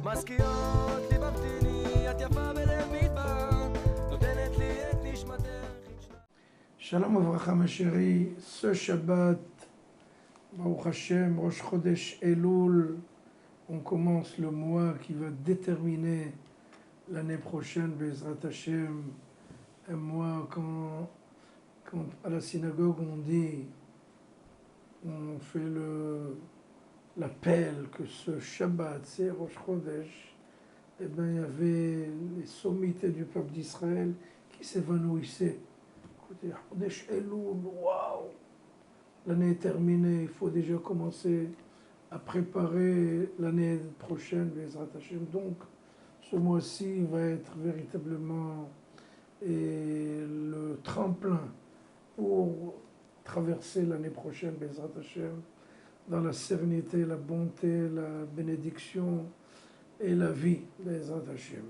מזכירות לי במתיני, את יפה בלב מדבר, נותנת לי את נשמתך. Shalom Avracha ma chérie, ce Shabbat, Baruch Hashem, Rosh Chodesh Elul, on commence le mois qui va déterminer l'année prochaine, Bezrat Hashem, un mois quand à la synagogue on dit, on fait l'appel que ce Shabbat, c'est Rosh Chodesh, eh bien il y avait les sommités du peuple d'Israël qui s'évanouissaient. Écoutez, Chodesh Elul, waouh! L'année est terminée, il faut déjà commencer à préparer l'année prochaine, Bezrat Hashem. Donc, ce mois-ci va être véritablement le tremplin pour traverser l'année prochaine, Bezrat Hashem, dans la sérénité, la bonté, la bénédiction et la vie, Bezrat Hashem.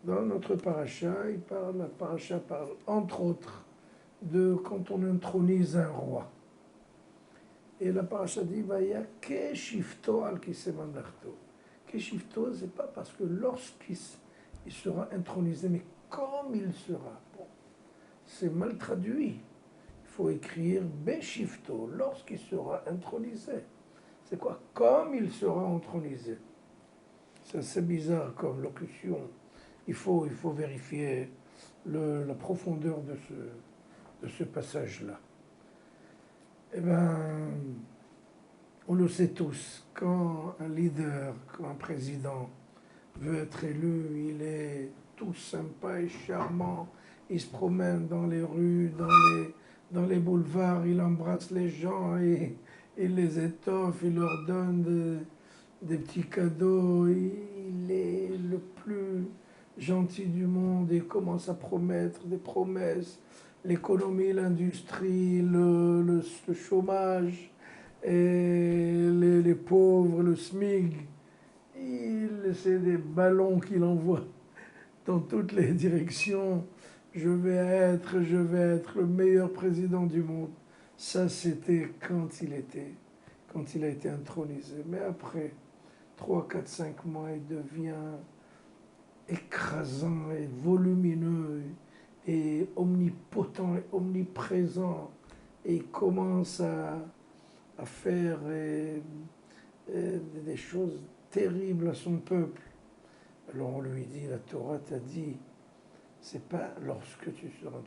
Dans notre paracha, la paracha parle entre autres de quand on intronise un roi. Et la paracha dit, Vaya ke shifto al kisei mamlechto. Ke shifto, c'est pas parce que lorsqu'il sera intronisé, mais comme il sera. Bon, c'est mal traduit. Il faut écrire beshifto, lorsqu'il sera intronisé. C'est quoi? Comme il sera intronisé. C'est assez bizarre comme locution. Il faut vérifier la profondeur de ce passage-là. Eh bien, on le sait tous, quand un leader, quand un président veut être élu, il est tout sympa et charmant, il se promène dans les rues, dans les boulevards, il embrasse les gens et il les étoffe, il leur donne des petits cadeaux, il est le plus gentil du monde et commence à promettre des promesses, l'économie, l'industrie, le chômage, et les pauvres, le SMIG. C'est des ballons qu'il envoie dans toutes les directions. Je vais être le meilleur président du monde. Ça, c'était quand il a été intronisé. Mais après 3, 4, 5 mois, il devient écrasant et volumineux et omnipotent et omniprésent, et il commence à faire des choses terribles à son peuple. Alors on lui dit, la Torah t'a dit, c'est pas lorsque tu seras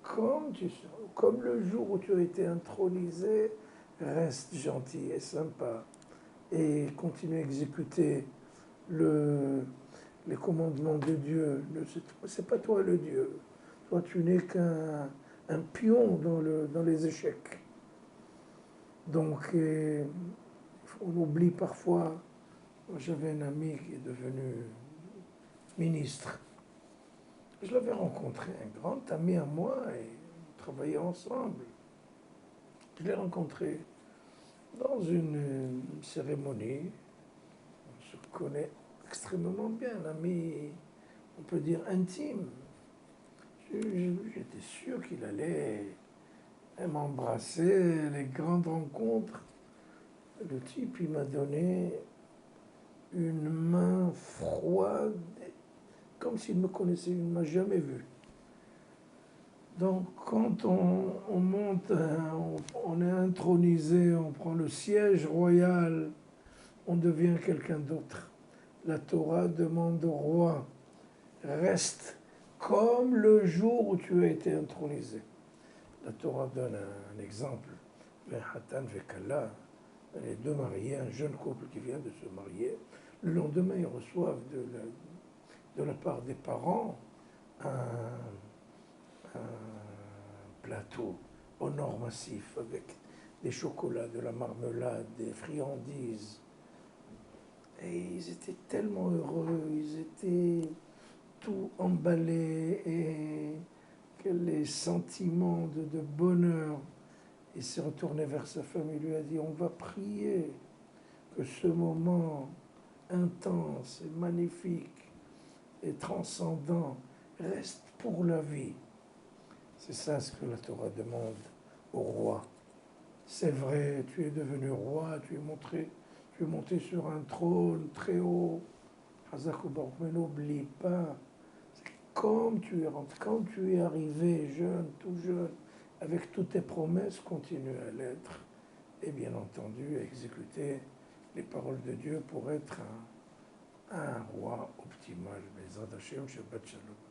intronisé, comme le jour où tu as été intronisé, reste gentil et sympa et continue à exécuter les commandements de Dieu. C'est pas toi le Dieu. Toi, tu n'es qu'un pion dans les échecs. Donc, on oublie parfois. J'avais un ami qui est devenu ministre. Je l'avais rencontré, un grand ami à moi, et on travaillait ensemble. Je l'ai rencontré dans une cérémonie. On se connaît extrêmement bien, un ami, on peut dire, intime. J'étais sûr qu'il allait m'embrasser, les grandes rencontres. Le type, il m'a donné une main froide, comme s'il me connaissait, il ne m'a jamais vu. Donc, quand on monte, on est intronisé, on prend le siège royal, on devient quelqu'un d'autre. La Torah demande au roi, reste comme le jour où tu as été intronisé. La Torah donne un exemple. Hatan vekala, les deux mariés, un jeune couple qui vient de se marier, le lendemain ils reçoivent de la part des parents un plateau en or massif avec des chocolats, de la marmelade, des friandises. Et ils étaient tellement heureux, ils étaient tout emballés, et que les sentiments de bonheur. Il s'est retourné vers sa femme et lui a dit, on va prier que ce moment intense et magnifique et transcendant reste pour la vie. C'est ça ce que la Torah demande au roi. C'est vrai, tu es devenu roi, tu es monté sur un trône très haut, Chazak ou Baruch, mais n'oublie pas, comme tu es rentré, quand tu es arrivé jeune, tout jeune, avec toutes tes promesses, continue à l'être, et bien entendu, à exécuter les paroles de Dieu pour être un roi optimal. Bezrat Hashem, Shabbat Shalom.